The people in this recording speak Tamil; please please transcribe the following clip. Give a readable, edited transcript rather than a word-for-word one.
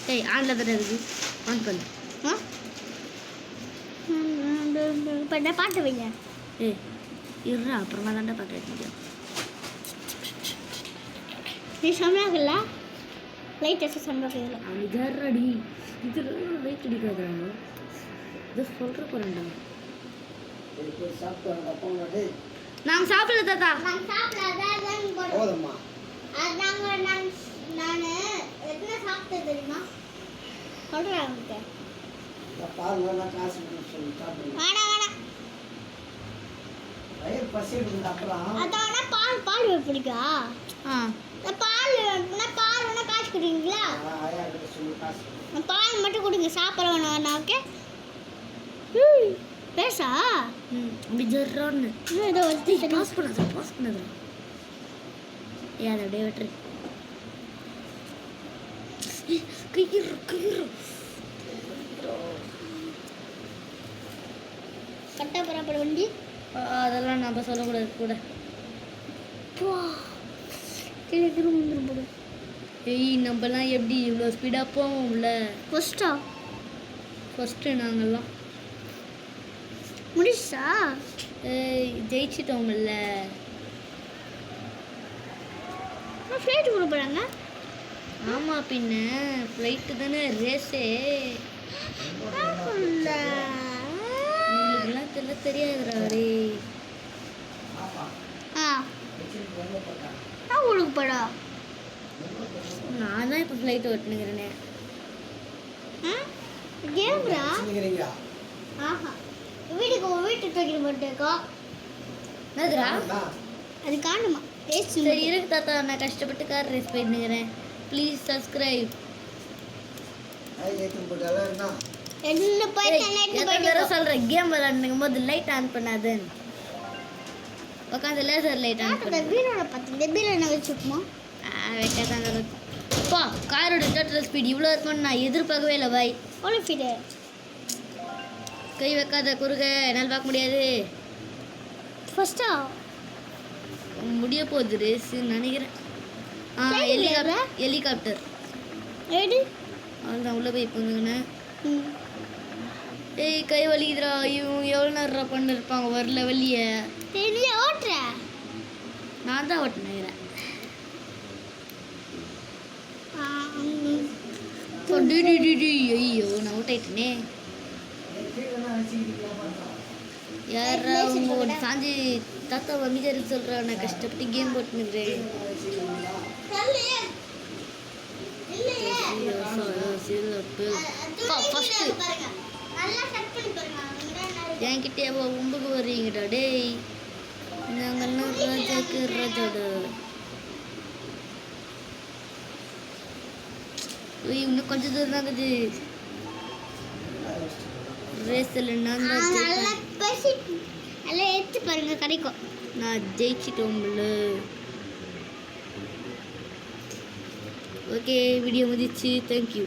ஏய் ஆன்ல தானே இருக்கு ஆன் பண்ணு இப்போ என்ன பாட்டு வைங்க ஏய் இருடா அப்புறமா தான்டா பாட்டு வைக்க முடியும் நீ சொன்னாங்கல்ல லைட் எஃபெக்ட் சொன்னாங்கல்ல அடிதாரடி இது லைட் அடிக்காதாங்க இது சொல்ற போறேன்டா நாங்கள் சாப்பிடல தாத்தா நான் சாப்பிடாதான் போதும்மா அதாங்க நான் என்ன சாப்பிட்டது தெரியுமா சொல்கிறேன் அவனுக்கு வேணாம் அதான் பால் பிடிக்கா பால் வேணா காசு கொடுங்களா பால் மட்டும் கொடுங்க சாப்பிட வேணாம் ஓகே பேசா அப்படி ஜர்றான்னு ஏதோ பாஸ் பண்ணது ஏன் அதை அப்படியே வெட்டுரு கயிறு கட்டா பரப்பட வண்டி அதெல்லாம் நம்ம சொல்லக்கூடாது கூட கீழே திரும்ப போடு ஏய் நம்மலாம் எப்படி இவ்வளோ ஸ்பீடாக போவோம்ல ஃபஸ்ட்டு நாங்கள்லாம் முடிச்சா ஏய் ஜெயிச்சிட்டோம்ல ஃப்ளைட் கூட போகிறாங்க ஆமாம் பின்ன ஃப்ளைட்டு தானே ரேஸே உங்களுக்குலாம் தெரியாதுடா டே உங்களுக்கு படா நான் தான் இப்போ ஃப்ளைட் ஓட்டுனுங்கிறேனே கேம்ரா ஆஹா வீட்டுக்கு தூக்கிட்டு போட்டுக்கோ என்னதுடா அது காணுமா சரி இருக்கு தாத்தா நான் கஷ்டப்பட்டு கார் ரேஸ் போயிட்டுங்கிறேன் ப்ளீஸ் சப்ஸ்கிரைப் என்ன போய் சொல்கிறேன் கேம் விளாண்டுக்கும் போது லைட் ஆன் பண்ணாதுன்னு உட்காந்து லேசர் லைட் ஆன் பண்ண வீரோட பார்த்து வீர என்ன வச்சுக்குமா வைக்காதாங்க அப்பா காரோட டோட்டல் ஸ்பீட் இவ்வளோ இருக்கும்னு நான் எதிர்பார்க்கவே இல்லை பாய் எவ்வளோ ஸ்பீடு கை வைக்காத குறுக என்னால் பார்க்க முடியாது ஃபர்ஸ்டா முடிய போகுது ரேஸுன்னு நினைக்கிறேன் ஹெலிகாப்டர் ஏடி அதுதான் உள்ளே போய் போந்துங்கண்ணே ஏய் கை வலிக்குதுடா இவங்க எவ்வளோ நேரம் பண்ணிருப்பாங்க வரல வெளியே தெரியல ஓட்டுற நான் தான் ஓட்டுனேன் ஐயோ நான் ஓட்டாயிட்டேனே யாரா உங்க சாஞ்சி தாத்தா மம்மிஜாரி சொல்கிறா நான் கஷ்டப்பட்டு கேம் போட்டுனுக்கிறேன் என்கிட்ட எவ்வளோ உம்புக்கு வர்றீங்கடா டேய் நாங்கள்லாம் ராஜாக்கு ராஜாடா இன்னும் கொஞ்சம் தூரம் தான் இருக்குது ரேஸில் நான் தான் நல்லா எடுத்து பாருங்க கிடைக்கும் நான் ஜெயிச்சிட்டோம்ல ஓகே வீடியோ முடிச்சு தேங்க்யூ